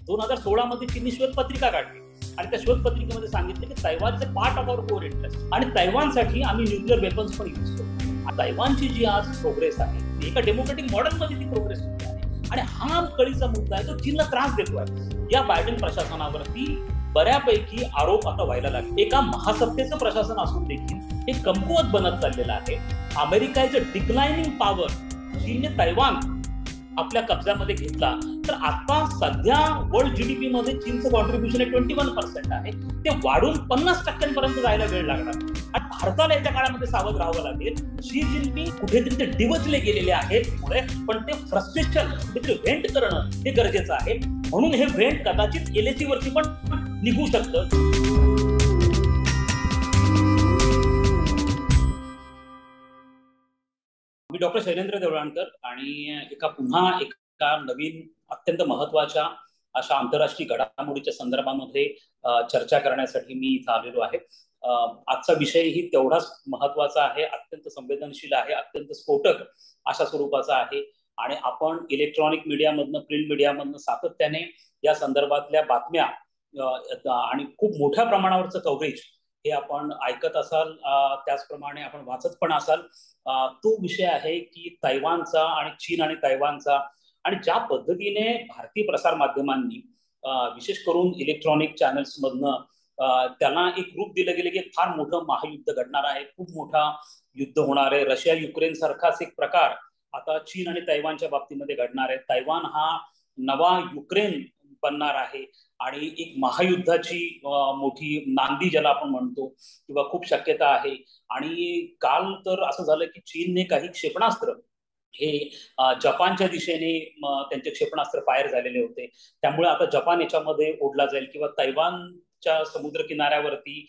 2016 मध्ये चीनने शोधपत्रिका काढली आणि त्या शोधपत्रिकेमध्ये सांगितले की तैवानचे part of our core interest आणि तैवानसाठी आम्ही न्यूक्लिअर वेपन्स पण यूज करतो. तैवानची जी आज प्रोग्रेस आहे ती एका डेमोक्रेटिक मॉडेलमध्ये ती प्रोग्रेस होते आहे आणि हा कळीचा मुद्दा आहे जो चीनला त्रास देतोय. या बायडेन प्रशासनावरती बऱ्यापैकी आरोप आता व्हायला लागले. एका महासत्तेचं प्रशासन असून देखील हे कमकुवत बनत चाललेलं आहे. अमेरिकेचं डिक्लाइनिंग पॉवर, चीनने तैवान आपल्या कब्जामध्ये घेतला तर आता सध्या वर्ल्ड जीडीपी मध्ये चीनचं कॉन्ट्रीब्युशन 21% आहे. ते वाढून 50% जायला वेळ लागणार आणि भारताला येत्या काळामध्ये सावध राहावं लागेल. शी जिनपिंग कुठेतरी ते डिवचले गेलेले आहेत पुढे, पण ते फ्रस्ट्रेशन कुठेतरी व्हेंट करणं हे गरजेचं आहे. म्हणून हे व्हेंट कदाचित एलएसी वरती पण निघू शकतं. मी डॉक्टर शैलेंद्र देवळाणकर आणि पुन्हा एका नवीन अत्यंत महत्वाच्या अशा आंतरराष्ट्रीय घडामोडीच्या संदर्भामध्ये चर्चा करण्यासाठी मी इथं आलेलो आहे. आजचा विषयही तेवढाच महत्वाचा आहे, अत्यंत संवेदनशील आहे, अत्यंत स्फोटक अशा स्वरूपाचा आहे आणि आपण इलेक्ट्रॉनिक मीडियामधनं, प्रिंट मीडियामधनं सातत्याने या संदर्भातल्या बातम्या आणि खूप मोठ्या प्रमाणावरचं कव्हरेज हे आपण ऐकत असाल, त्याचप्रमाणे आपण वाचत पण असाल. तो विषय आहे की तैवानचा आणि चीन आणि तैवानचा, आणि ज्या पद्धतीने भारतीय प्रसार माध्यमांनी विशेष करून इलेक्ट्रॉनिक चॅनल्स मधनं त्यांना एक रूप दिलं गेलं की फार मोठं महायुद्ध घडणार आहे, खूप मोठा युद्ध होणार आहे, रशिया युक्रेन सारखाच एक प्रकार आता चीन आणि तैवानच्या बाबतीमध्ये घडणार आहे. तैवान हा नवा युक्रेन बनणार आहे आणि एक महायुद्धाची मोठी नांदी ज्याला आपण म्हणतो किंवा खूप शक्यता आहे. आणि काल तर असं झालं की चीनने काही क्षेपणास्त्र हे जपानच्या दिशेने त्यांचे क्षेपणास्त्र फायर झालेले होते. त्यामुळे आता जपान याच्यामध्ये ओढला जाईल किंवा तैवानच्या समुद्र किनाऱ्यावरती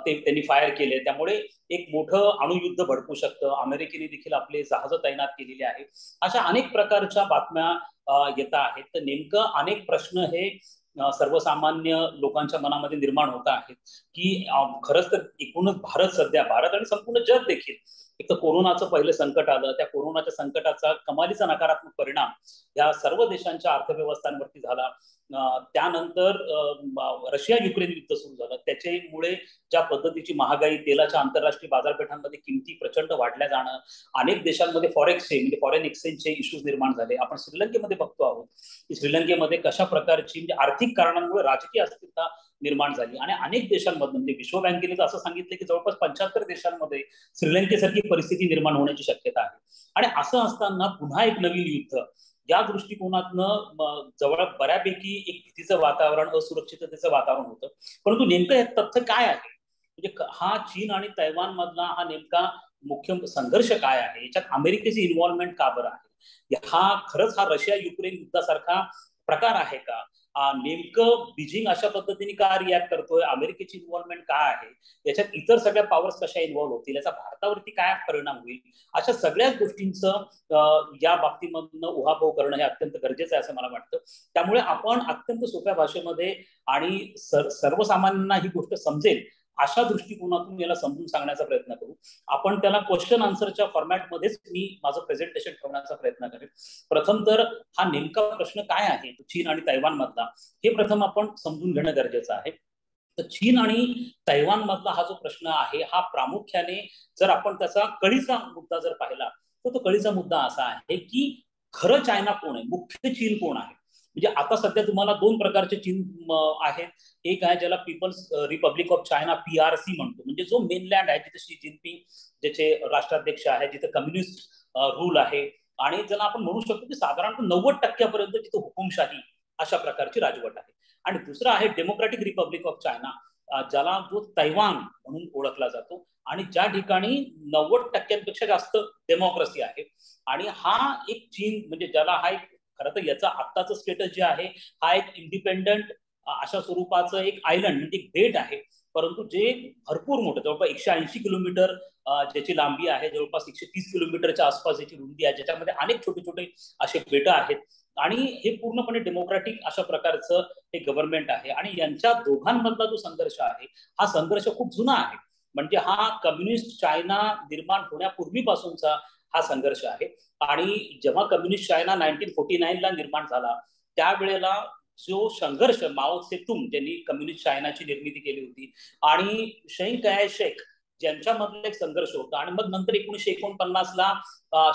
ते त्यांनी फायर केले. त्यामुळे एक मोठं अणुयुद्ध भडकू शकतं. अमेरिकेने देखील आपले जहाज तैनात केलेले आहे. अशा अनेक प्रकारच्या बातम्या येत आहेत. तर नेमकं अनेक प्रश्न हे सर्वसामान्य लोकांच्या मनामध्ये निर्माण होत आहेत की खरंच तर एकूणच भारत आणि संपूर्ण जग देखील, एक तर कोरोनाचं पहिलं संकट आलं, त्या कोरोनाच्या संकटाचा कमालीचा नकारात्मक परिणाम या सर्व देशांच्या अर्थव्यवस्थांवरती झाला. त्यानंतर रशिया युक्रेन युद्ध सुरू झालं, त्याच्यामुळे ज्या पद्धतीची महागाई, तेलाच्या आंतरराष्ट्रीय बाजारपेठांमध्ये किमती प्रचंड वाढल्या जाणं, अनेक देशांमध्ये फॉरेक्सचे म्हणजे फॉरेन एक्सचेंजचे इश्यूज निर्माण झाले. आपण श्रीलंकेमध्ये बघतो आहोत की श्रीलंकेमध्ये कशा प्रकारची म्हणजे आर्थिक कारणांमुळे राजकीय अस्थिरता निर्माण झाली आणि अनेक देशांमध्ये म्हणजे विश्व बँकेने तर असं सांगितलं की जवळपास 75 देशांमध्ये श्रीलंकेसारखी परिस्थिती निर्माण होण्याची शक्यता आहे. आणि असं असताना पुन्हा एक नवीन युद्ध, या दृष्टिकोनातनं जवळ बऱ्यापैकी एक भीतीचं वातावरण, असुरक्षिततेचं वातावरण होतं. परंतु नेमकं हे तथ्य काय आहे, म्हणजे हा चीन आणि तैवान मधला हा नेमका मुख्य संघर्ष काय आहे, याच्यात अमेरिकेची इन्व्हॉल्वमेंट का बरं आहे, हा खरंच हा रशिया युक्रेन युद्धासारखा प्रकार आहे का, नेमकं बीजिंग अशा पद्धतीने का रिॲक्ट करतोय, अमेरिकेची इन्व्हॉल्वमेंट काय आहे, याच्यात इतर सगळ्या पॉवर्स कशा इन्व्हॉल्व्ह होतील, याचा भारतावरती काय परिणाम होईल, अशा सगळ्याच गोष्टींचं या बाबतीमधनं उहापोह करणं हे अत्यंत गरजेचं आहे असं मला वाटतं. त्यामुळे आपण अत्यंत सोप्या भाषेमध्ये आणि सर्वसामान्यांना ही गोष्ट समजेल अशा दृष्टिकोनातून याला समजून सांगण्याचा प्रयत्न करू. आपण त्याला क्वेश्चन आन्सरच्या फॉर्मॅटमध्येच मी माझं प्रेझेंटेशन ठेवण्याचा प्रयत्न करेन. प्रथम तर हा नेमका प्रश्न काय आहे चीन आणि तैवान मधला, हे प्रथम आपण समजून घेणं गरजेचं आहे. तर चीन आणि तैवान मधला हा जो प्रश्न आहे हा प्रामुख्याने जर आपण त्याचा कळीचा मुद्दा जर पाहिला तर तो कळीचा मुद्दा असा आहे की खरं चायना कोण आहे, मुख्य चीन कोण आहे. म्हणजे आता सध्या तुम्हाला दोन प्रकारचे चीन आहेत. एक आहे ज्याला people's republic of China PRC म्हणतो, म्हणजे जो मेनलँड आहे जिथे शी जिनपिंग ज्याचे राष्ट्राध्यक्ष आहे, जिथे कम्युनिस्ट रूल आहे आणि ज्याला आपण म्हणू शकतो की साधारणतः 90% जिथे हुकुमशाही अशा प्रकारची राजवट आहे. आणि दुसरा आहे डेमोक्रॅटिक रिपब्लिक ऑफ चायना, ज्याला जो तैवान म्हणून ओळखला जातो आणि ज्या ठिकाणी 90%पेक्षा जास्त डेमोक्रेसी आहे. आणि हा एक चीन म्हणजे ज्याला हा एक खरं तर याचा आत्ताचं स्टेटस जे आहे हा एक इंडिपेंडंट अशा स्वरूपाचं एक आयलंड म्हणजे एक बेट आहे, परंतु जे भरपूर मोठं जवळपास 180 किलोमीटर ज्याची लांबी आहे, जवळपास 130 किलोमीटरच्या आसपास याची रुंदी आहे, ज्याच्यामध्ये अनेक छोटे छोटे असे बेट आहेत आणि हे पूर्णपणे डेमोक्रॅटिक अशा प्रकारचं हे गव्हर्नमेंट आहे. आणि यांच्या दोघांमधला जो संघर्ष आहे हा संघर्ष खूप जुना आहे. म्हणजे हा कम्युनिस्ट चायना निर्माण होण्यापूर्वीपासूनचा हा संघर्ष आहे. आणि जेव्हा कम्युनिस्ट चायना 1949 ला निर्माण झाला त्यावेळेला जो संघर्ष माओ सेतुंग ज्यांनी कम्युनिस्ट चायनाची निर्मिती केली होती आणि शेंग कयाय शेख ज्यांच्यामधला एक संघर्ष होता, आणि मग नंतर 1949ला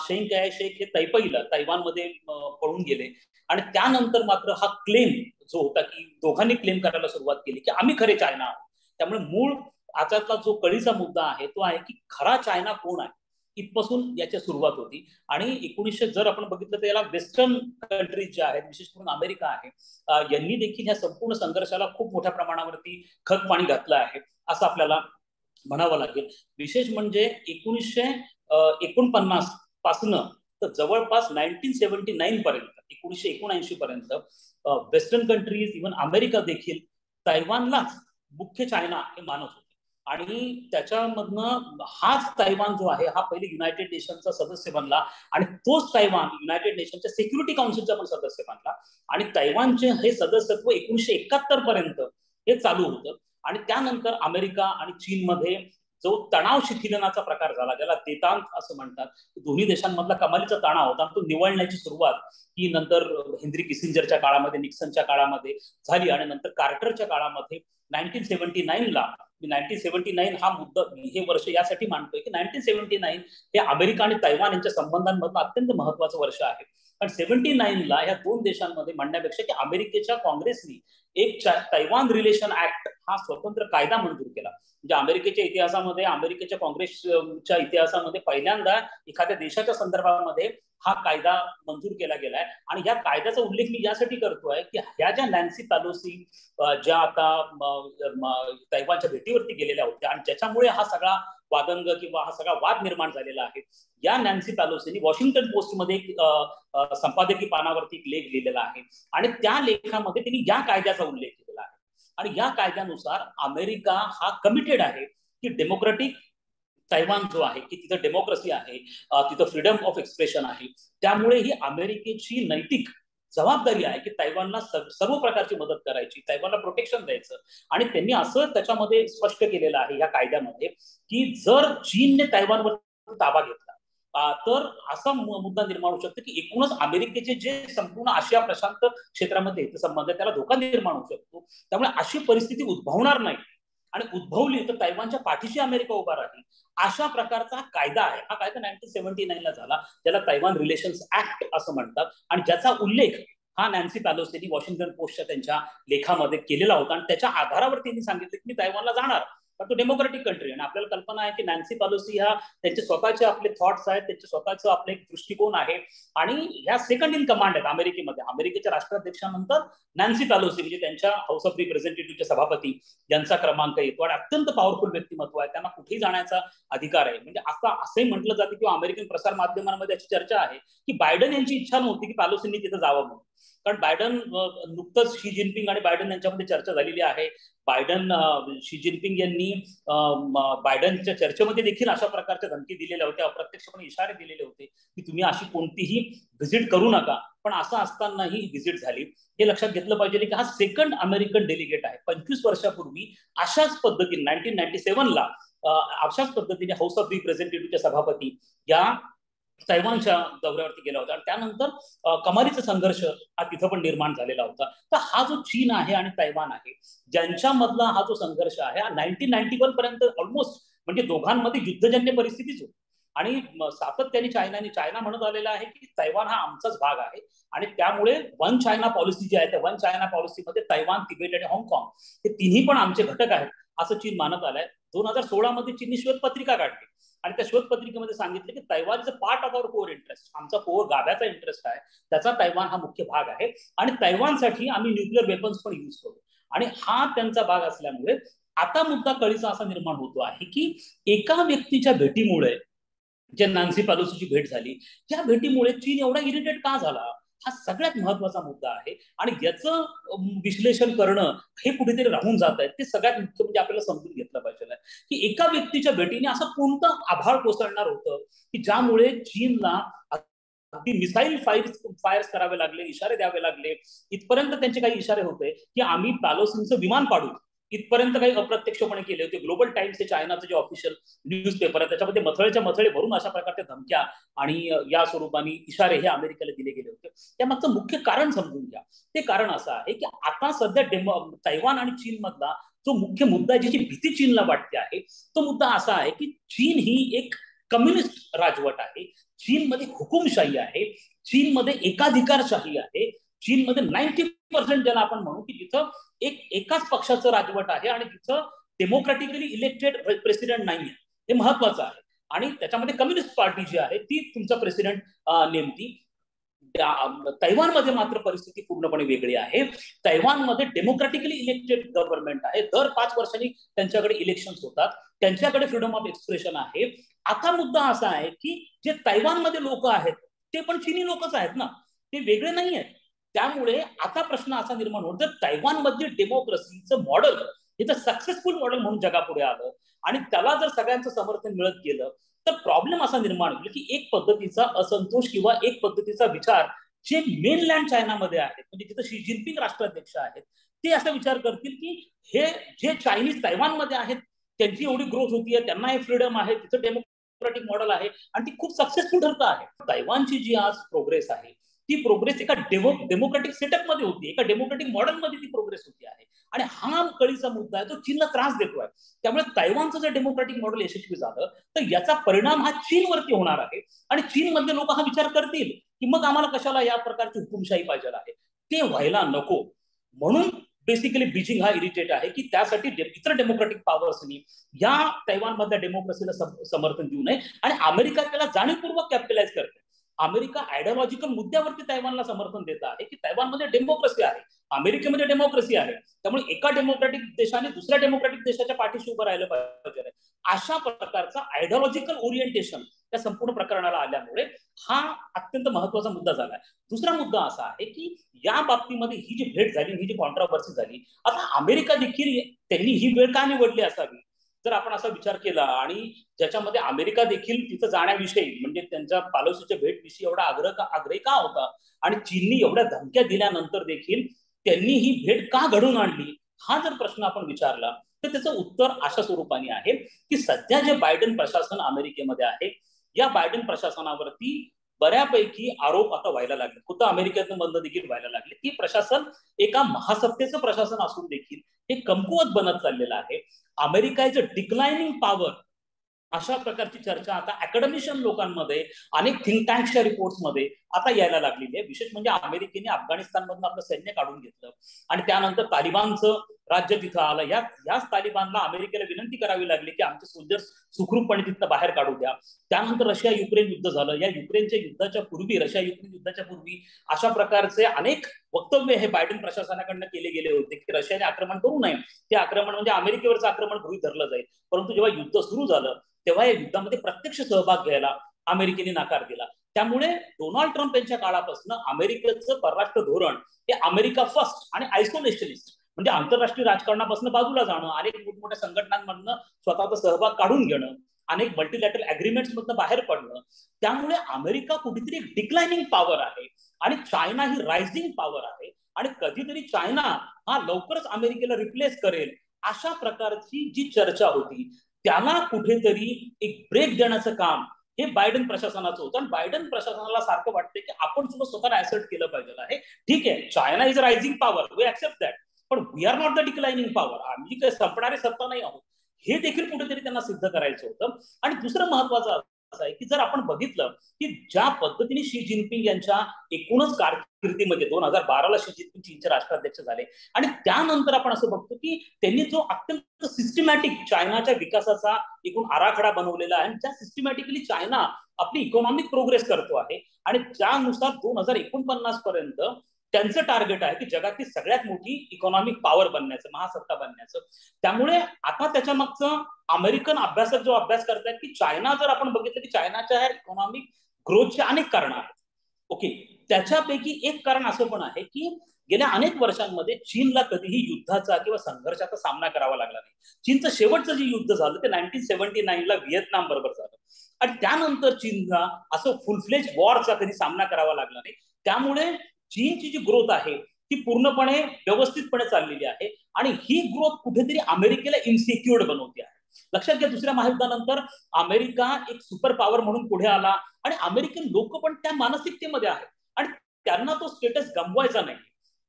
शेंग कयाय शेख हे तैपईला तैवानमध्ये पळून गेले. आणि त्यानंतर मात्र हा क्लेम जो होता की दोघांनी क्लेम करायला सुरुवात केली की आम्ही खरे चायना आहोत. त्यामुळे मूळ आजचा जो कळीचा मुद्दा आहे तो आहे की खरा चायना कोण आहे, इथपासून याची सुरुवात होती. आणि 1900 जर आपण बघितलं तर याला वेस्टर्न कंट्रीज ज्या आहेत, विशेष करून अमेरिका आहे, यांनी देखील या संपूर्ण संघर्षाला खूप मोठ्या प्रमाणावरती खत पाणी घातलं आहे असं आपल्याला म्हणावं लागेल. विशेष म्हणजे 1949 पासून तर जवळपास 1979 पर्यंत, 1979 पर्यंत वेस्टर्न कंट्रीज, इव्हन अमेरिका देखील तैवानलाच मुख्य चायना हे मानत होते. आणि त्याच्यामधनं हाच तैवान जो आहे हा पहिले युनायटेड नेशनचा सदस्य बनला, आणि तोच तैवान युनायटेड नेशनच्या सिक्युरिटी काउन्सिलचा पण सदस्य बनला. आणि तैवानचे हे सदस्यत्व 1971 पर्यंत हे चालू होतं. आणि त्यानंतर अमेरिका आणि चीनमध्ये जो तणाव शिथिलनाचा प्रकार झाला, ज्याला देतांत असं म्हणतात, दोन्ही देशांमधला कमालीचा तणाव होता, तो निवळण्याची सुरुवात ही नंतर हेनरी किसिंजरच्या काळामध्ये, निक्सनच्या काळामध्ये झाली. आणि नंतर कार्टरच्या काळामध्ये 1979ला, 1979 हा मुद्दा हे वर्ष यासाठी मानतोय की 1979 हे अमेरिका आणि तैवान यांच्या संबंधांमधलं अत्यंत महत्वाचं वर्ष आहे. कारण 79ला ह्या दोन देशांमध्ये म्हणण्यापेक्षा की अमेरिकेच्या काँग्रेसनी एक तैवान रिलेशन ऍक्ट हा स्वतंत्र कायदा मंजूर केला. म्हणजे अमेरिकेच्या इतिहासामध्ये, अमेरिकेच्या काँग्रेसच्या इतिहासामध्ये पहिल्यांदा एखाद्या देशाच्या संदर्भामध्ये हा कायदा मंजूर केला गेलाय. आणि या कायद्याचा उल्लेख मी यासाठी करतोय की ह्या ज्या नॅन्सी पेलोसी ज्या आता तैवानच्या भेटीवरती गेलेल्या होत्या आणि ज्याच्यामुळे हा सगळा वादंग किंवा हा सगळा वाद निर्माण झालेला आहे, या नॅन्सी पेलोसीनी वॉशिंग्टन पोस्टमध्ये संपादकीय पानावरती एक लेख लिहिलेला आहे. आणि त्या लेखामध्ये त्यांनी या कायद्याचा उल्लेख केलेला आहे. आणि या कायद्यानुसार अमेरिका हा कमिटेड आहे की डेमोक्रेटिक तैवान जो आहे की तिथं डेमोक्रेसी आहे, तिथं फ्रीडम ऑफ एक्सप्रेशन आहे. त्यामुळे ही अमेरिकेची नैतिक जबाबदारी आहे की तैवानला सर्व प्रकारची मदत करायची, तैवानला प्रोटेक्शन द्यायचं. आणि त्यांनी असं त्याच्यामध्ये स्पष्ट केलेलं आहे या कायद्यामध्ये की जर चीनने तैवानवर ताबा घेतला तर असा मुद्दा निर्माण होऊ शकतो की एकूणच अमेरिकेचे जे संपूर्ण आशिया प्रशांत क्षेत्रामध्ये संबंध त्याला धोका निर्माण होऊ शकतो. त्यामुळे अशी परिस्थिती उद्भवणार नाही, आणि उद्भवली तर तैवानच्या पाठीशी अमेरिका उभा राहील, अशा प्रकारचा कायदा आहे. हा कायदा 1979ला झाला, ज्याला तैवान रिलेशन्स ऍक्ट असं म्हणतात. आणि ज्याचा उल्लेख हा नॅन्सी पेलोसीनी वॉशिंग्टन पोस्टच्या त्यांच्या लेखामध्ये केलेला होता. आणि त्याच्या आधारावर त्यांनी सांगितलं की मी तैवानला जाणार, पण तो डेमोक्रेटिक कंट्री. आणि आपल्याला कल्पना आहे की नॅन्सी पेलोसी ह्या त्यांचे स्वतःचे आपले थॉट्स आहेत, त्यांचे स्वतःचं आपले एक दृष्टिकोन आहे. आणि ह्या सेकंड इन कमांड आहेत अमेरिकेमध्ये. अमेरिकेच्या राष्ट्राध्यक्षानंतर नॅन्सी पेलोसी म्हणजे त्यांच्या हाऊस ऑफ रिप्रेझेंटेटिव्हचे सभापती यांचा क्रमांक येतो. आणि अत्यंत पॉवरफुल व्यक्तिमत्व आहे, त्यांना कुठेही जाण्याचा अधिकार आहे. म्हणजे असंही म्हटलं जातं किंवा अमेरिकन प्रसार माध्यमांमध्ये अशी चर्चा आहे की बायडन यांची इच्छा नव्हती की पेलोसींनी तिथं जावं म्हणून. कारण बायडन नुकतंच शी जिनपिंग आणि बायडन यांच्यामध्ये चर्चा झालेली आहे. बायडन शी जिनपिंग यांनी बायडनच्या चर्चेमध्ये देखील अशा प्रकारच्या धमकी दिलेल्या होत्या, अप्रत्यक्षपणे इशारे दिलेले होते की तुम्ही अशी कोणतीही व्हिजिट करू नका. पण असं असतानाही व्हिजिट झाली. हे लक्षात घेतलं पाहिजे की हा सेकंड अमेरिकन डेलिगेट आहे. 25 वर्षापूर्वी अशाच पद्धतीने 1997ला अशाच पद्धतीने हाऊस ऑफ रिप्रेझेंटेटिव्हच्या सभापती या तैवानच्या दौऱ्यावरती गेला होता. आणि त्यानंतर कमालीचा संघर्ष हा तिथं पण निर्माण झालेला होता. तर हा जो चीन आहे आणि तैवान आहे ज्यांच्यामधला हा जो संघर्ष आहे हा 1991 पर्यंत ऑलमोस्ट म्हणजे दोघांमध्ये युद्धजन्य परिस्थितीच होती. आणि सातत्याने चायना म्हणत आलेला आहे की तैवान हा आमचाच भाग आहे. आणि त्यामुळे वन चायना पॉलिसी जी आहे त्या वन चायना पॉलिसीमध्ये तैवान, तिबेट आणि हाँगकाँग हे तिन्ही पण आमचे घटक आहेत असं चीन मानत आलंय. 2016 मध्ये चीननी श्वेतपत्रिका काढली आणि त्या श्वेतपत्रिकेमध्ये सांगितलं की Taiwan is a part of our core interest. आमचा कोर गाभ्याचा इंटरेस्ट आहे, त्याचा तैवान हा मुख्य भाग आहे. आणि तैवानसाठी आम्ही न्यूक्लिअर वेपन्स पण युज करू. आणि हा त्यांचा भाग असल्यामुळे आता मुद्दा कळीचा असा निर्माण होतो आहे की एका व्यक्तीच्या भेटीमुळे, जे नॅन्सी पेलोसीची भेट झाली, त्या भेटीमुळे चीन एवढा इरिटेट का झाला, हा सगळ्यात महत्वाचा मुद्दा आहे. आणि याचं विश्लेषण करणं हे कुठेतरी राहून जात आहे. ते सगळ्यात मुख्य म्हणजे आपल्याला समजून घेतलं पाहिजे की एका व्यक्तीच्या भेटीने असं कोणतं आभाळ कोसळणार होतं की ज्यामुळे चीनला अगदी मिसाईल फायर्स करावे लागले, इशारे द्यावे लागले. इथपर्यंत त्यांचे काही इशारे होते की आम्ही पेलोसींचं विमान पाडू, इथपर्यंत काही अप्रत्यक्षपणे केले होते. ग्लोबल टाइम्स हे चायनाचं जे ऑफिशियल न्यूज पेपर आहे त्याच्यामध्ये मथळेच्या मथळे भरून अशा प्रकारच्या धमक्या आणि या स्वरूपाने इशारे हे अमेरिकेला दिले गेले होते. त्यामागचं मुख्य कारण समजून घ्या. ते कारण असं आहे की आता सध्या तैवान आणि चीन मधला जो मुख्य मुद्दा आहे, ज्याची भीती चीनला वाटते आहे, तो मुद्दा असा आहे की चीन ही एक कम्युनिस्ट राजवट आहे. चीनमध्ये हुकुमशाही आहे. चीनमध्ये एकाधिकारशाही आहे. चीनमध्ये 90% ज्याला आपण म्हणू की जिथं एकाच पक्षाचं राजवट आहे आणि तिथं डेमोक्रॅटिकली इलेक्टेड प्रेसिडेंट नाहीये. हे महत्वाचं आहे. आणि त्याच्यामध्ये कम्युनिस्ट पार्टी जी आहे ती तुमचा प्रेसिडेंट नेमती. तैवानमध्ये मात्र परिस्थिती पूर्णपणे वेगळी आहे. तैवानमध्ये डेमोक्रॅटिकली इलेक्टेड गव्हर्नमेंट आहे. दर 5 वर्षांनी त्यांच्याकडे इलेक्शन होतात. त्यांच्याकडे फ्रीडम ऑफ एक्सप्रेशन आहे. आता मुद्दा असा आहे की जे तैवानमध्ये लोक आहेत ते पण चीनी लोकच आहेत ना, ते वेगळे नाही आहेत. त्यामुळे आता प्रश्न असा निर्माण होतो, जर तैवानमध्ये डेमोक्रेसीचं मॉडेल हे तर सक्सेसफुल मॉडेल म्हणून जगापुढे आलं आणि त्याला जर सगळ्यांचं समर्थन मिळत गेलं तर प्रॉब्लेम असा निर्माण होईल की एक पद्धतीचा असंतोष किंवा एक पद्धतीचा विचार जे मेनलँड चायनामध्ये आहेत, म्हणजे जिथं शी जिनपिंग राष्ट्राध्यक्ष आहेत, ते असा विचार करतील की हे जे चायनीज तैवानमध्ये आहेत त्यांची एवढी ग्रोथ होतीये, त्यांना हे फ्रीडम आहे, तिथं डेमोक्रेटिक मॉडेल आहे आणि ती खूप सक्सेसफुल ठरत आहे. तैवानची जी आज प्रोग्रेस आहे ती प्रोग्रेस एका डेमोक्रेटिक सेटअप मध्ये होती, एका डेमोक्रेटिक मॉडेल मध्ये ती प्रोग्रेस होती आहे. आणि हा कळीचा मुद्दा आहे, तो चीनला त्रास देतोय. त्यामुळे तैवानचं जर डेमोक्रेटिक मॉडेल यशस्वी झालं तर याचा परिणाम हा चीनवरती होणार आहे. आणि चीनमधले लोक हा विचार करतील की मग आम्हाला कशाला या प्रकारची हुकुमशाही पाहिजे आहे, ते व्हायला नको. म्हणून बेसिकली बीजिंग हा इरिटेट आहे की त्यासाठी इतर डेमोक्रेटिक पॉवर्सनी या तैवानमधल्या डेमोक्रेसीला समर्थन देऊ नये. आणि अमेरिका त्याला जाणीवपूर्वक कॅपिटलाइज करते. अमेरिका आयडिओलॉजिकल मुद्द्यावरती तैवानला समर्थन देत आहे की तैवानमध्ये डेमोक्रेसी आहे, अमेरिकेमध्ये डेमोक्रेसी आहे. त्यामुळे एका डेमोक्रेटिक देशाने दुसऱ्या डेमोक्रेटिक देशाच्या पाठीशी उभं राहिलं पाहिजे. अशा प्रकारचा आयडिओलॉजिकल ओरिएंटेशन त्या संपूर्ण प्रकरणाला आल्यामुळे हा अत्यंत महत्वाचा मुद्दा झाला. दुसरा मुद्दा असा आहे की या बाबतीमध्ये ही जी भेट झाली, ही जी कॉन्ट्रावर्सी झाली, आता अमेरिका देखील त्यांनी ही वेळ का निवडली असावी जर आपण असा विचार केला, आणि ज्याच्यामध्ये अमेरिका देखील तिथं जाण्याविषयी म्हणजे त्यांच्या पालोसीच्या भेटविषयी एवढा आग्रही का होता आणि चीननी एवढ्या धमक्या दिल्यानंतर देखील त्यांनी ही भेट का घडवून आणली, हा जर प्रश्न आपण विचारला तर त्याचं उत्तर अशा स्वरूपाने आहे की सध्या जे बायडन प्रशासन अमेरिकेमध्ये आहे, या बायडन प्रशासनावरती बऱ्यापैकी आरोप आता व्हायला लागले, खुद्द अमेरिकेतून बंद देखील व्हायला लागले की प्रशासन एका महासत्तेचं प्रशासन असून देखील हे कमकुवत बनत चाललेलं आहे. America is a declining power, अशा प्रकारची चर्चा आता अकॅडमिशियन लोकांमध्ये, अनेक थिंक टँक्सच्या रिपोर्ट्समध्ये आता यायला लागलेली आहे. विशेष म्हणजे अमेरिकेने अफगाणिस्तानमधून आपलं सैन्य काढून घेतलं आणि त्यानंतर तालिबानचं राज्य तिथं आलं. याच तालिबानला अमेरिकेला विनंती करावी लागली की आमचे सोल्जर्स सुखरूपपणे तिथं बाहेर काढू द्या. त्यानंतर रशिया युक्रेन युद्ध झालं. या युक्रेनच्या युद्धाच्या पूर्वी, रशिया युक्रेन युद्धाच्या पूर्वी अशा प्रकारचे अनेक वक्तव्य हे बायडन प्रशासनाकडनं केले गेले होते की रशियाने आक्रमण करू नये, ते आक्रमण म्हणजे अमेरिकेवरचं आक्रमण गृहीत धरलं जाईल. परंतु जेव्हा युद्ध सुरू झालं तेव्हा या युद्धामध्ये प्रत्यक्ष सहभाग घ्यायला अमेरिकेने नकार दिला. त्यामुळे डोनाल्ड ट्रम्प यांच्या काळापासून अमेरिकेचं परराष्ट्र धोरण हे अमेरिका फर्स्ट आणि आयसोलेशनिस्ट, म्हणजे आंतरराष्ट्रीय राजकारणापासून बाजूला जाणं, अनेक मोठमोठ्या संघटनांमधनं स्वतःचा सहभाग काढून घेणं, अनेक मल्टीलॅटरल अग्रीमेंट्स मधनं बाहेर पडणं. त्यामुळे अमेरिका कुठेतरी डिक्लाइनिंग पॉवर आहे आणि चायना ही रायझिंग पॉवर आहे. आणि कधीतरी चायना हा लवकरच अमेरिकेला रिप्लेस करेल अशा प्रकारची जी चर्चा होती, त्याला कुठेतरी एक ब्रेक देण्याचं काम हे बायडन प्रशासनाचं होतं. आणि बायडन प्रशासनाला सारखं वाटतं की आपण सुद्धा स्वतःला ऍसर्ट केलं पाहिजे आहे. ठीक आहे, China is rising power, we accept that, पण we are not the declining power, आम्ही काही संपणारे सत्ता नाही आहोत, हे देखील कुठेतरी त्यांना सिद्ध करायचं होतं. आणि दुसरं महत्वाचं असं आहे की जर आपण बघितलं की ज्या पद्धतीने शी जिनपिंग यांच्या एकूणच कारकिर्दीमध्ये 2012ला शी जिनपिंग चीनचे राष्ट्राध्यक्ष झाले आणि त्यानंतर आपण असं बघतो की त्यांनी जो अत्यंत सिस्टमॅटिक चायनाच्या विकासाचा एकूण आराखडा बनवलेला आहे, त्या सिस्टमॅटिकली चायना आपली इकॉनॉमिक प्रोग्रेस करतो आहे आणि त्यानुसार 2049 पर्यंत त्यांचं टार्गेट आहे की जगातली सगळ्यात मोठी इकॉनॉमिक पॉवर बनण्याचं, महासत्ता बनण्याचं. त्यामुळे आता त्याच्या मागचं अमेरिकन अभ्यासक जो अभ्यास करतायत की चायना, जर आपण बघितलं की चायनाच्या इकॉनॉमिक ग्रोथचे अनेक कारण आहेत. ओके, त्याच्यापैकी एक कारण असं पण आहे की गेल्या अनेक वर्षांमध्ये चीनला कधीही युद्धाचा किंवा संघर्षाचा सामना करावा लागला नाही. चीनचं शेवटचं जे युद्ध झालं ते 1979ला व्हिएतनाम बरोबर झालं आणि त्यानंतर चीनला असं फुल फ्लेज वॉरचा कधी सामना करावा लागला नाही. त्यामुळे चीनची जी ग्रोथ आहे ती पूर्णपणे व्यवस्थितपणे चाललेली आहे आणि ही ग्रोथ कुठेतरी अमेरिकेला इन्सिक्युअर्ड बनवते आहे. लक्षात घ्या, दुसऱ्या महायुद्धानंतर अमेरिका एक सुपर पॉवर म्हणून पुढे आला आणि अमेरिकन लोक पण त्या मानसिकतेमध्ये आहेत आणि त्यांना तो स्टेटस गमवायचा नाही.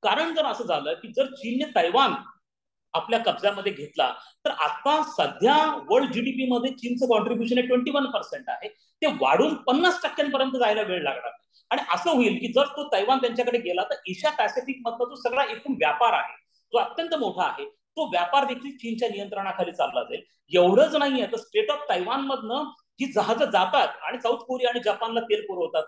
कारण जर असं झालं की जर चीनने तैवान आपल्या कब्जामध्ये घेतला तर आता सध्या वर्ल्ड जीडीपी मध्ये चीनचं कॉन्ट्रीब्युशन 21% आहे, ते वाढून 50% जायला वेळ लागणार. आणि असं होईल की जर तो तैवान त्यांच्याकडे गेला तर एशिया पॅसिफिक मधला जो सगळा एकूण व्यापार आहे जो अत्यंत मोठा आहे तो व्यापार देखील चीनच्या नियंत्रणाखाली चालला जाईल. एवढंच नाहीये तर स्टेट ऑफ तैवान मधनं जी जहाजं जातात आणि साऊथ कोरिया आणि जपानला तेल पुरवतात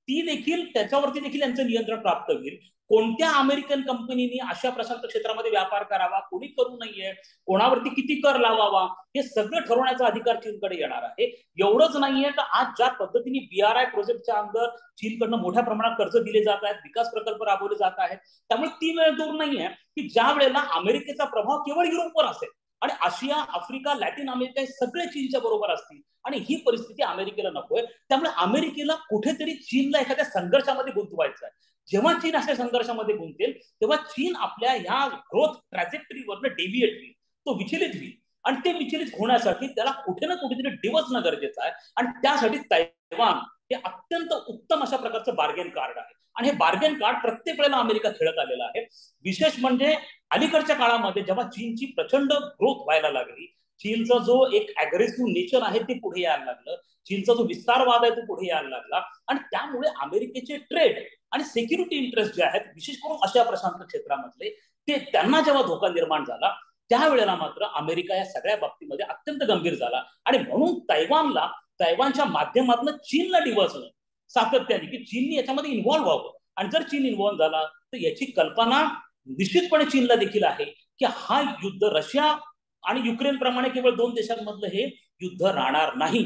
ती देखील त्याच्यावरती देखील यांचं नियंत्रण प्राप्त होईल. कोणत्या अमेरिकन कंपनीने अशा प्रशांत क्षेत्रामध्ये व्यापार करावा, कोणी करू नये, कोणावरती किती कर लावावा, हे सगळं ठरवण्याचा अधिकार चीनकडे येणार आहे. एवढंच नाहीये तर आज ज्या पद्धतीने BRI प्रोजेक्टच्या अंदर चीनकडनं मोठ्या प्रमाणात कर्ज दिले जात आहेत, विकास प्रकल्प राबवले जात आहेत, त्यामुळे ती वेळ दूर नाहीये की ज्या वेळेला अमेरिकेचा प्रभाव केवळ युरोपवर असेल आणि आशिया, आफ्रिका, लॅटिन अमेरिका हे सगळे चीनच्या बरोबर असतील आणि ही परिस्थिती अमेरिकेला नकोय. त्यामुळे अमेरिकेला कुठेतरी चीनला एखाद्या संघर्षामध्ये गुंतवायचं आहे. जेव्हा चीन अशा संघर्षामध्ये गुंतेल तेव्हा चीन आपल्या ह्या ग्रोथ ट्रॅजेक्टरीवरनं डेव्हिएट होईल, तो विचलित होईल आणि ते विचलित होण्यासाठी त्याला कुठे ना कुठेतरी डिवचणं गरजेचं आहे आणि त्यासाठी तैवान हे अत्यंत उत्तम अशा प्रकारचं बार्गेन कार्ड आहे आणि हे बार्गेन कार्ड प्रत्येक वेळेला अमेरिका खेळत आलेलं आहे. विशेष म्हणजे अलीकडच्या काळामध्ये जेव्हा चीनची प्रचंड ग्रोथ व्हायला लागली, चीनचा जो एक अग्रेसिव्ह नेचर आहे ते पुढे यायला लागलं, चीनचा जो विस्तारवाद आहे तो पुढे यायला लागला आणि त्यामुळे अमेरिकेचे ट्रेड आणि सिक्युरिटी इंटरेस्ट जे आहेत विशेष करून अशा प्रशांत क्षेत्रामधले ते त्यांना जेव्हा धोका निर्माण झाला त्यावेळेला मात्र अमेरिका या सगळ्या बाबतीमध्ये अत्यंत गंभीर झाला आणि म्हणून तैवानच्या माध्यमातून चीनला डिवचणं सातत्याने की चीनने याच्यामध्ये इन्व्हॉल्व्ह व्हावं आणि जर चीन इन्व्हॉल्व्ह झाला तर याची कल्पना निश्चितपणे चीनला देखील आहे की हा युद्ध रशिया आणि युक्रेन प्रमाणे केवळ 2 देशांमधलं हे युद्ध राहणार नाही.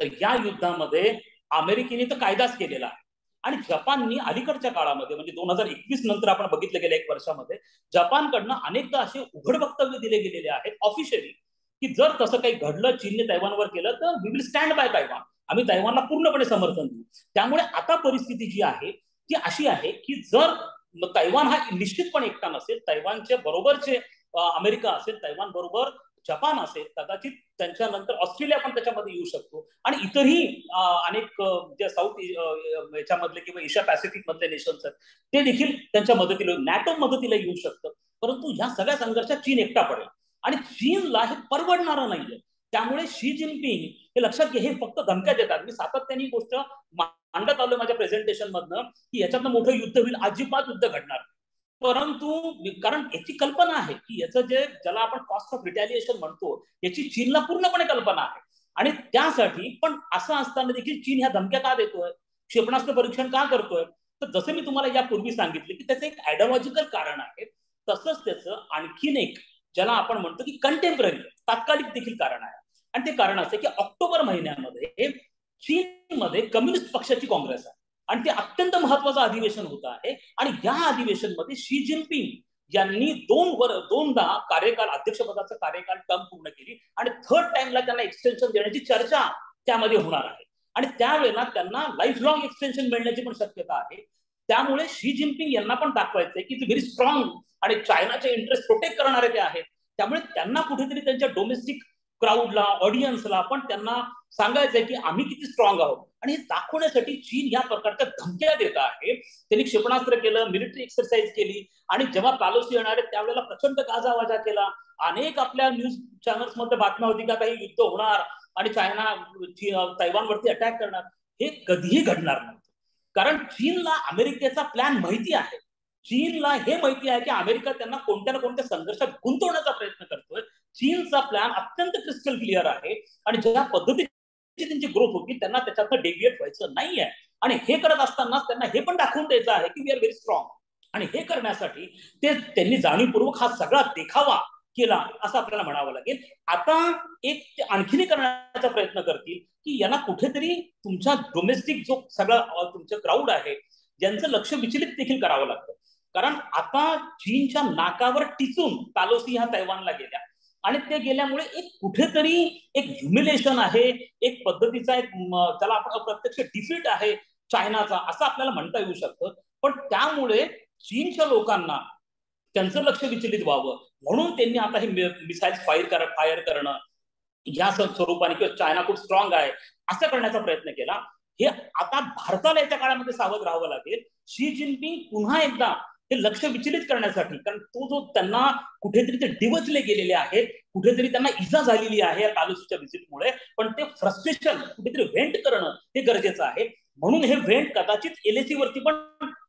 तर या युद्धामध्ये अमेरिकेने तर कायदाच केलेला आहे आणि जपाननी अलीकडच्या काळामध्ये म्हणजे 2021 नंतर आपण बघितलं गेल्या 1 वर्षामध्ये जपानकडनं अनेकदा असे उघड वक्तव्य दिले गेलेले आहेत ऑफिशियली की जर तसं काही घडलं, चीनने तैवानवर केलं तर we will stand by Taiwan, आम्ही तैवानला पूर्णपणे समर्थन देऊ. त्यामुळे आता परिस्थिती जी आहे ती अशी आहे की जर तैवान हा निश्चितपणे एकटा नसेल, तैवानच्या बरोबरचे अमेरिका असेल, तैवान बरोबर जपान असेल, कदाचित त्यांच्यानंतर ऑस्ट्रेलिया पण त्याच्यामध्ये येऊ शकतो आणि इतरही अनेक जे साऊथ याच्यामधले किंवा एशिया पॅसिफिक मधले नेशन्स आहेत ते देखील त्यांच्या मदतीला, नॅटो मदतीला येऊ शकतं. परंतु ह्या सगळ्या संघर्षात चीन एकटा पडेल आणि चीनला हे परवडणारं नाहीये. त्यामुळे शी जिनपिंग हे लक्षात घे, हे फक्त धमक्या देतात. मी सातत्याने ही गोष्ट मांडत आलोय माझ्या प्रेझेंटेशन मधनं की याच्यातनं मोठं युद्ध होईल, अजिबात युद्ध घडणार. परंतु कारण याची कल्पना आहे की याचं जे ज्याला आपण कॉस्ट ऑफ रिटॅलिएशन म्हणतो याची चीनला पूर्णपणे कल्पना आहे आणि त्यासाठी पण असं असताना देखील चीन ह्या धमक्या का देतोय, क्षेपणास्त्र परीक्षण का करतोय, तर जसं मी तुम्हाला यापूर्वी सांगितले की त्याचं एक आयडिओलॉजिकल कारण आहे, तसंच त्याचं आणखीन एक ज्याला आपण म्हणतो की कंटेम्पररी तात्कालिक देखील कारण आहे आणि ते कारण असं की ऑक्टोबर महिन्यामध्ये चीनमध्ये कम्युनिस्ट पक्षाची काँग्रेस आहे आणि ते अत्यंत महत्वाचं अधिवेशन होत आहे आणि या अधिवेशन मध्ये शी जिनपिंग यांनी दोनदा कार्यकाल, अध्यक्षपदाचा कार्यकाल टर्म पूर्ण केली आणि थर्ड टाइमला त्यांना एक्सटेन्शन देण्याची चर्चा त्यामध्ये होणार आहे आणि त्यावेळेला त्यांना लाईफ लॉंग एक्सटेन्शन मिळण्याची पण शक्यता आहे. त्यामुळे शी जिनपिंग यांना पण दाखवायचंय की ते व्हेरी स्ट्रॉंग आणि चायनाचे इंटरेस्ट प्रोटेक्ट करणारे ते आहेत. त्यामुळे त्यांना कुठेतरी त्यांच्या डोमेस्टिक क्राऊडला, ऑडियन्सला पण त्यांना सांगायचंय की आम्ही किती स्ट्रॉंग आहोत आणि हे दाखवण्यासाठी चीन या प्रकारच्या धमक्या देत आहे. त्यांनी क्षेपणास्त्र केलं, मिलिटरी एक्सरसाइज केली आणि जेव्हा पॅलोसी येणार आहे त्यावेळेला प्रचंड गाजावाजा केला. अनेक आपल्या न्यूज चॅनल्स मध्ये बातम्या होती का काही युद्ध होणार आणि चायना तैवानवरती अटॅक करणार. हे कधीही घडणार नव्हतं कारण चीनला अमेरिकेचा प्लॅन माहिती आहे. चीनला हे माहिती आहे की अमेरिका त्यांना कोणत्या ना कोणत्या संघर्षात गुंतवण्याचा प्रयत्न करतोय. चीनचा प्लॅन अत्यंत क्रिस्टल क्लिअर आहे आणि ज्या पद्धतीची त्यांची ग्रोथ होती त्यांना त्याच्यातनं डेव्हिएट व्हायचं नाहीये आणि हे करत असताना त्यांना हे पण दाखवून द्यायचं आहे की वी आर व्हेरी स्ट्रॉंग आणि हे करण्यासाठी त्यांनी जाणीवपूर्वक हा सगळा देखावा केला असं आपल्याला म्हणावं लागेल. आता एक ते आणखीन करण्याचा प्रयत्न करतील की यांना कुठेतरी तुमच्या डोमेस्टिक जो सगळा तुमचं क्राऊड आहे ज्यांचं लक्ष विचलित देखील करावं लागतं. कारण आता चीनच्या नाकावर टिचून पॅलोसी ह्या तैवानला गेल्या आणि ते गेल्यामुळे एक कुठेतरी एक ह्युमिलेशन आहे, एक पद्धतीचा एक त्याला आपण अप्रत्यक्ष डिफीट आहे चायनाचा असं आपल्याला म्हणता येऊ शकतं. पण त्यामुळे चीनच्या लोकांना त्यांचं लक्ष विचलित व्हावं म्हणून त्यांनी आता हे मिसाईल फायर करणं या स्वरूपाने किंवा चायना खूप स्ट्रॉंग आहे असं करण्याचा प्रयत्न केला. हे आता भारताला येत्या काळामध्ये सावध राहावं लागेल. शी जिनपिंग पुन्हा एकदा हे लक्ष विचलित करण्यासाठी, कारण तो जो त्यांना कुठेतरी ते डिवचले गेलेले आहेत, कुठेतरी त्यांना इजा झालेली आहे या तालुसीच्या व्हिजिटमुळे, पण ते फ्रस्ट्रेशन कुठेतरी व्हेंट करणं हे गरजेचं आहे. म्हणून हे व्हेंट कदाचित एलएसी वरती पण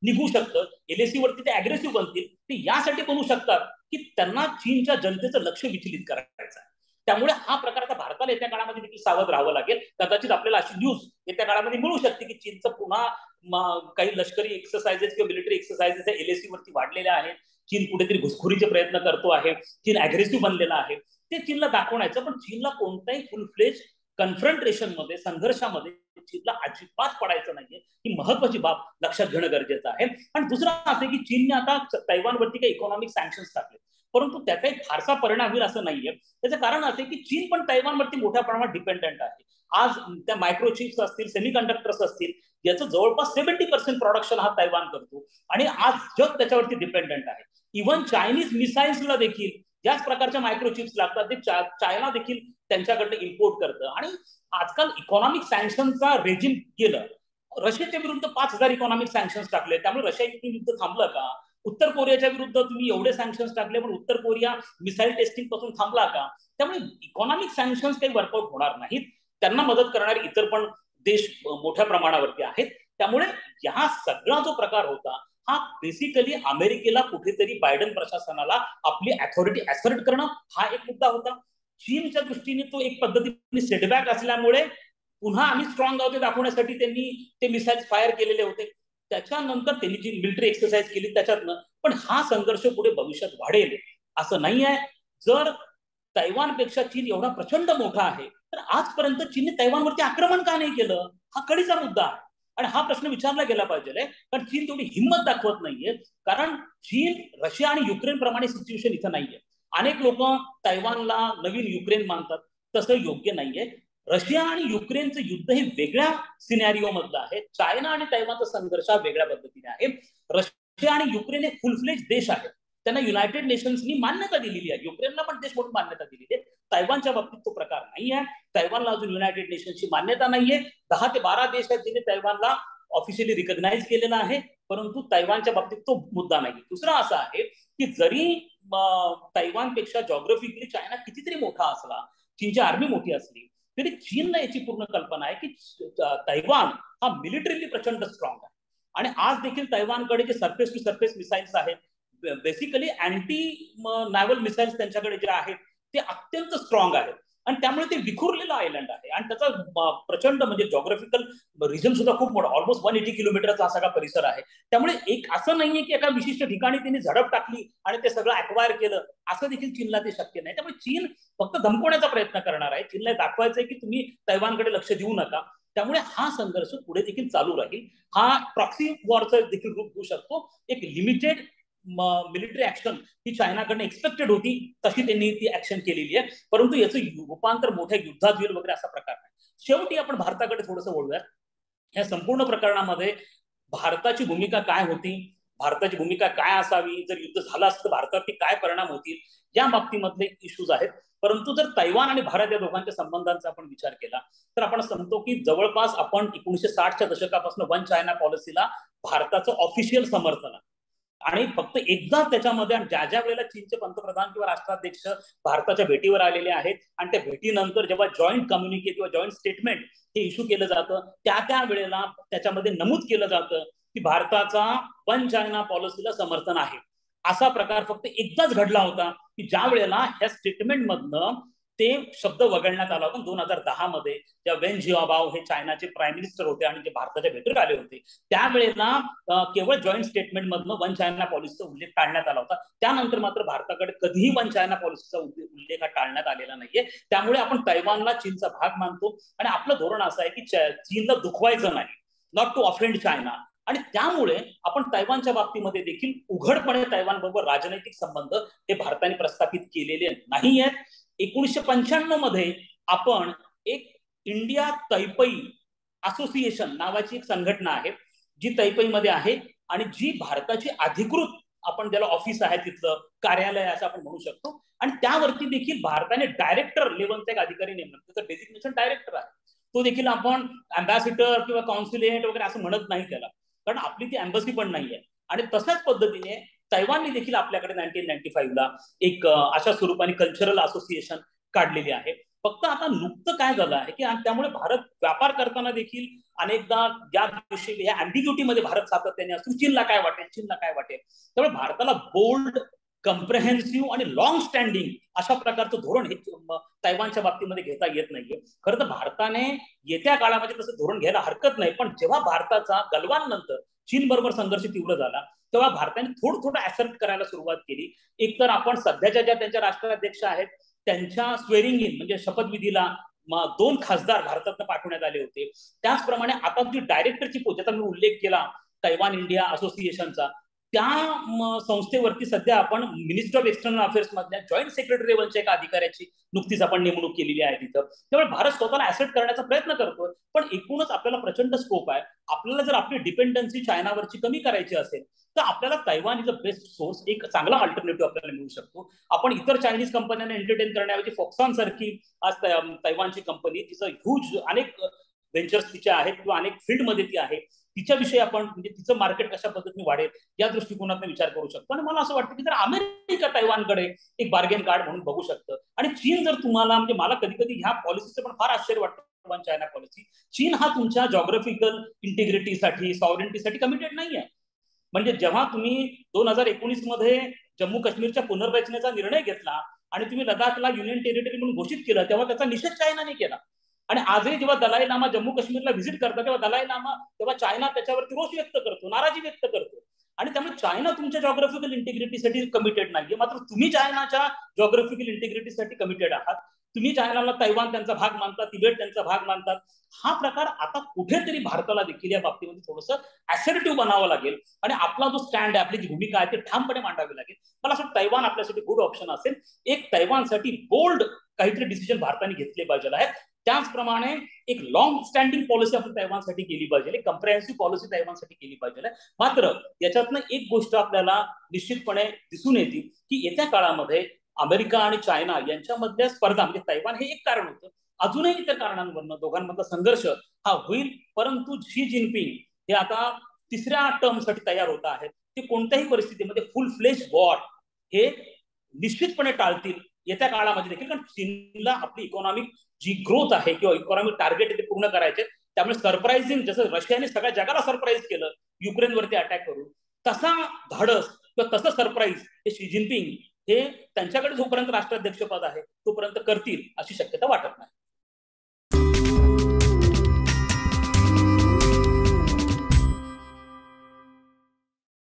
निघू शकतं. एलएसी वरती ते अग्रेसिव्ह बनतील, ते यासाठी बनू शकतात की त्यांना चीनच्या जनतेचं लक्ष विचलित करायचं आहे. त्यामुळे हा प्रकार आता भारताला येत्या काळामध्ये देखील सावध राहावं लागेल. कदाचित आपल्याला अशी न्यूज येत्या काळामध्ये मिळू शकते की चीनचं पुन्हा काही लष्करी एक्सरसाइजेस किंवा मिलिटरी एक्सरसाइजेस एलएसी वरती वाढलेल्या आहेत. चीन कुठेतरी घुसखोरीचे प्रयत्न करतो आहे, चीन अग्रेसिव्ह बनलेला आहे, ते चीनला दाखवण्याचं. पण चीनला कोणताही फुल फ्लेज कन्फ्रंट्रेशन मध्ये, संघर्षामध्ये चीनला अजिबात पडायचं नाहीये. ही महत्वाची बाब लक्षात घेणं गरजेचं आहे. आणि दुसरं असं की चीनने आता तैवानवरती काही इकॉनॉमिक सँक्शन्स टाकले, परंतु त्याचा एक फारसा परिणाम होईल असं नाहीये. त्याचं कारण असं की चीन पण तैवानवरती मोठ्या प्रमाणात डिपेंडंट आहे. आज त्या मायक्रोचिप्स असतील, सेमीकंडक्टर्स असतील, याचं जवळपास 70% प्रोडक्शन हा तैवान करतो आणि आज जग त्याच्यावरती डिपेंडंट आहे. इव्हन चायनीज मिसाईल्सला देखील ज्याच प्रकारच्या मायक्रोचिप्स लागतात ते चायना देखील त्यांच्याकडनं इम्पोर्ट करतं. आणि आजकाल इकॉनॉमिक सँक्शनचा रेजिम केलं. रशियाच्या विरुद्ध 5,000 इकॉनॉमिक सँक्शन्स टाकले, त्यामुळे रशिया युद्ध थांबलं का? उत्तर कोरियाच्या विरुद्ध तुम्ही एवढे सँक्शन्स टाकले, पण उत्तर कोरिया मिसाईल टेस्टिंग पासून थांबला का? त्यामुळे इकॉनॉमिक सँक्शन्स काही वर्कआउट होणार नाहीत. त्यांना मदत करणारे इतर पण देश मोठ्या प्रमाणावरती आहेत. त्यामुळे हा सगळा जो प्रकार होता हा बेसिकली अमेरिकेला कुठेतरी बायडन प्रशासनाला आपली अथॉरिटी असर्ट करणं हा एक मुद्दा होता. चीनच्या दृष्टीने तो एक पद्धतीने सेटबॅक असल्यामुळे पुन्हा आम्ही स्ट्रॉंग आहोत दाखवण्यासाठी त्यांनी ते मिसाईल फायर केलेले होते. त्याच्यानंतर त्यांनी जी मिलिटरी एक्सरसाइज केली त्याच्यातनं. पण हा संघर्ष पुढे भविष्यात वाढेल असं नाही आहे. जर तैवानपेक्षा चीन एवढा प्रचंड मोठा आहे तर आजपर्यंत चीनने तैवानवरती आक्रमण का नाही केलं, हा कळीचा मुद्दा आहे. आणि हा प्रश्न विचारला गेला पाहिजे, कारण चीन तेवढी हिंमत दाखवत नाहीये. कारण चीन रशिया आणि युक्रेन प्रमाणे सिच्युएशन इथं नाहीये. अनेक लोक तैवानला नवीन युक्रेन मानतात, तसं योग्य नाहीये. रशिया आणि युक्रेनचं युद्ध हे वेगळ्या सिनॅरिओ मधलं आहे. चायना आणि तैवानचा संघर्ष हा वेगळ्या पद्धतीने आहे. रशिया आणि युक्रेन हे फुल फ्लेज देश आहेत, त्यांना युनायटेड नेशन्सनी मान्यता दिलेली आहे. युक्रेनला पण देश म्हणून मान्यता दिलेली आहे. तैवानच्या बाबतीत तो प्रकार नाही आहे. तैवानला अजून युनायटेड नेशन्सची मान्यता नाहीये. 10 ते 12 देश आहेत जिने तैवानला ऑफिशियली रिकग्नाइज केलेला आहे, परंतु तैवानच्या बाबतीत तो मुद्दा नाही. दुसरा असा आहे की जरी तैवानपेक्षा जॉग्राफिकली चायना कितीतरी मोठा असला, चीनची आर्मी मोठी असली, तरी चीनला याची पूर्ण कल्पना आहे की तैवान हा मिलिटरीली प्रचंड स्ट्रॉंग आहे. आणि आज देखील तैवानकडे जे सरफेस टू सरफेस मिसाईल्स आहेत, बेसिकली अँटी नॅव्हल मिसाईल्स त्यांच्याकडे जे आहेत ते अत्यंत स्ट्रॉंग आहेत. आणि त्यामुळे ते विखुरलेलं आयलंड आहे आणि त्याचा प्रचंड म्हणजे जॉग्राफिकल रिजन सुद्धा खूप मोठा, ऑलमोस्ट 180 किलोमीटरचा हा सगळा परिसर आहे. त्यामुळे एक असं नाहीये की एका विशिष्ट ठिकाणी त्यांनी झडप टाकली आणि ते सगळं अक्वायर केलं, असं देखील चीनला ते शक्य नाही. त्यामुळे चीन फक्त धमकवण्याचा प्रयत्न करणार आहे. चीनला दाखवायचंय की तुम्ही तैवानकडे लक्ष देऊ नका. त्यामुळे हा संघर्ष पुढे देखील चालू राहील. हा प्रॉक्सी वॉरचं देखील रूप घेऊ शकतो. एक लिमिटेड मिलिटरी ऍक्शन ही चायनाकडनं एक्सपेक्टेड होती, तशी त्यांनी ती ऍक्शन केलेली आहे. परंतु याचं रूपांतर मोठ्या युद्धात होईल वगैरे असा प्रकार नाही. शेवटी आपण भारताकडे थोडंसं वळूयात. या संपूर्ण प्रकरणामध्ये भारताची भूमिका काय होती, भारताची भूमिका काय असावी, जर युद्ध झालं असतं भारतावरती काय परिणाम होतील, या बाबतीमधले इश्यूज आहेत. परंतु जर तैवान आणि भारत या दोघांच्या संबंधांचा आपण विचार केला तर आपण सांगतो की जवळपास आपण 1960च्या दशकापासून वन चायना पॉलिसीला भारताचं ऑफिशियल समर्थन आहे. आणि फक्त एकदाच त्याच्यामध्ये, ज्या ज्या वेळेला चीनचे पंतप्रधान किंवा राष्ट्राध्यक्ष भारताच्या भेटीवर आलेले आहेत आणि त्या भेटीनंतर जेव्हा जॉईंट कम्युनिके किंवा जॉईंट स्टेटमेंट हे इश्यू केलं जातं, त्या वेळेला त्याच्यामध्ये नमूद केलं जातं की भारताचा वन चायना पॉलिसीला समर्थन आहे. असा प्रकार फक्त एकदाच घडला होता की ज्या वेळेला ह्या स्टेटमेंट मधनं ते शब्द वगळण्यात आला होता 2010 मध्ये, जेव्हा वेन जिआबाओ हे चायनाचे प्राईम मिनिस्टर होते आणि जे भारताच्या भेटीवर आले होते, त्यावेळेला केवळ जॉईंट स्टेटमेंट मधनं वन चायना पॉलिसीचा उल्लेख टाळण्यात आला होता. त्यानंतर मात्र भारताकडे कधीही वन चायना पॉलिसीचा उल्लेख हा टाळण्यात आलेला नाहीये. त्यामुळे आपण तैवानला चीनचा भाग मानतो आणि आपलं धोरण असं आहे की चीनला दुखवायचं नाही, नॉट टू ऑफेंड चायना. आणि त्यामुळे आपण तैवानच्या बाबतीमध्ये देखील उघडपणे तैवान बरोबर राजनैतिक संबंध हे भारताने प्रस्थापित केलेले नाही आहेत. 1995 मध्ये आपण एक इंडिया तैपई असोसिएशन नावाची एक संघटना आहे जी तैपईमध्ये आहे आणि जी भारताची अधिकृत आपण ज्याला ऑफिस आहे तिथलं कार्यालय असं आपण म्हणू शकतो, आणि त्यावरती देखील भारताने डायरेक्टर लेवलचा एक अधिकारी नेमला, त्याचं डेसिग्नेशन डायरेक्टर आहे. तो देखील आपण अँबॅसिडर किंवा कॉन्सुलेट वगैरे असं म्हणत नाही त्याला, कारण आपली ती एम्बसी पण नाहीये. आणि तशाच पद्धतीने तैवानने देखील आपल्याकडे 1995ला एक अशा स्वरूपाने कल्चरल असोसिएशन काढलेली आहे. फक्त आता नुकतं काय झालं आहे की त्यामुळे भारत व्यापार करताना देखील अनेकदा या विषयी या अँबिग्युटीमध्ये भारत सातत्याने असतो, चीनला काय वाटेल, चीनला काय वाटेल. त्यामुळे भारताला बोल्ड, कम्प्रेहेन्सिव्ह आणि लॉंग स्टँडिंग अशा प्रकारचं धोरण हे तैवानच्या बाबतीमध्ये घेता येत नाहीये. खरं तर भारताने येत्या काळामध्ये तसं धोरण घ्यायला हरकत नाही, पण जेव्हा भारताचा गलवान नंतर चीन बरोबर संघर्ष तीव्र झाला तेव्हा भारताने थोडं थोडं ऍक्सेप्ट करायला सुरुवात केली. एक तर आपण सध्याच्या ज्या त्यांच्या राष्ट्राध्यक्ष आहेत त्यांच्या स्वेरिंग इन म्हणजे शपथविधीला 2 खासदार भारतात पाठवण्यात आले होते. त्याचप्रमाणे आता जी डायरेक्टरची पोस्ट, ज्याचा मी उल्लेख केला तैवान इंडिया असोसिएशनचा, त्या संस्थेवरती सध्या आपण मिनिस्टर ऑफ एक्सटर्नल अफेअर्स मधल्या जॉईंट सेक्रेटरी लेवलच्या एका अधिकाऱ्याची नुकतीच आपण नेमणूक केलेली आहे तिथं. त्यामुळे भारत स्वतःला ऍसेट करण्याचा प्रयत्न करतोय, पण एकूणच आपल्याला प्रचंड स्कोप आहे. आपल्याला जर आपली डिपेंडन्सी चायनावरची कमी करायची असेल तर आपल्याला Taiwan is a best source, एक चांगला अल्टरनेटिव्ह आपल्याला मिळू शकतो. आपण इतर चायनीज कंपन्यांना एंटरटेन करण्याऐवजी फॉक्सॉन सारखी आज तैवानची कंपनी, तिचं ह्यूज अनेक व्हेंचर्स तिच्या आहेत किंवा अनेक फील्डमध्ये ती आहे, तिच्याविषयी आपण म्हणजे तिचं मार्केट कशा पद्धतीने वाढेल या दृष्टिकोनातून विचार करू शकतो. आणि मला असं वाटतं की जर अमेरिका तैवानकडे एक बार्गेन कार्ड म्हणून बघू शकतं. आणि चीन जर तुम्हाला, म्हणजे मला कधी कधी ह्या पॉलिसीचं पण फार आश्चर्य वाटतं, वन चायना पॉलिसी, चीन हा तुमच्या जॉग्राफिकल इंटिग्रिटीसाठी, सॉव्हरेंटीसाठी कमिटेड नाही आहे. म्हणजे जेव्हा तुम्ही 2019 मध्ये जम्मू काश्मीरच्या पुनर्रचनेचा निर्णय घेतला आणि तुम्ही लडाखला युनियन टेरिटरी म्हणून घोषित केलं, तेव्हा त्याचा निषेध चायनाने केला. आणि आजही जेव्हा दलाई लामा जम्मू काश्मीरला व्हिजिट करतात तेव्हा दलाई लामा, तेव्हा चायना त्याच्यावरती रोष व्यक्त करतो, नाराजी व्यक्त करतो. आणि त्यामुळे चायना तुमच्या जॉग्राफिकल इंटिग्रिटीसाठी कमिटेड नाहीये, मात्र तुम्ही चायनाच्या जॉग्राफिकल इंटिग्रिटीसाठी कमिटेड आहात. तुम्ही चायनाला तैवान त्यांचा भाग मानतात, तिबेट त्यांचा भाग मानतात. हा प्रकार आता कुठेतरी भारताला देखील या बाबतीमध्ये थोडंसं असर्टिव्ह बनावं लागेल आणि आपला जो स्टँड आहे, आपली जी भूमिका आहे ती ठामपणे मांडावी लागेल. मला असं तैवान आपल्यासाठी गुड ऑप्शन असेल. एक तैवानसाठी बोल्ड काहीतरी डिसिजन भारताने घेतले पाहिजे आहेत. त्याचप्रमाणे एक लॉंग स्टँडिंग पॉलिसी आपण तैवानसाठी केली पाहिजे, एक कम्प्रेहेन्सिव्ह पॉलिसी तैवानसाठी केली पाहिजे. मात्र याच्यातनं एक गोष्ट आपल्याला निश्चितपणे दिसून येते की येत्या काळामध्ये अमेरिका आणि चायना यांच्यामधल्या स्पर्धा, म्हणजे तैवान हे एक कारण होतं, अजूनही इतर कारणांवरनं दोघांमधला संघर्ष हा होईल. परंतु शी जिनपिंग हे आता तिसऱ्या टर्मसाठी तयार होत आहेत. ते कोणत्याही परिस्थितीमध्ये फुल फ्लेश वॉर हे निश्चितपणे टाळतील येत्या काळामध्ये देखील, कारण चीनला आपली इकॉनॉमिक जी ग्रोथ आहे किंवा इकॉनॉमिक टार्गेट ते पूर्ण करायचे. त्यामुळे सरप्राइझिंग, जसं रशियाने सगळ्या जगाला सरप्राईज केलं युक्रेनवरती अटॅक करून, तसा धाडस किंवा तसं सरप्राईज हे शी जिनपिंग हे त्यांच्याकडे जोपर्यंत राष्ट्राध्यक्षपद आहे तोपर्यंत करतील अशी शक्यता वाटत नाही.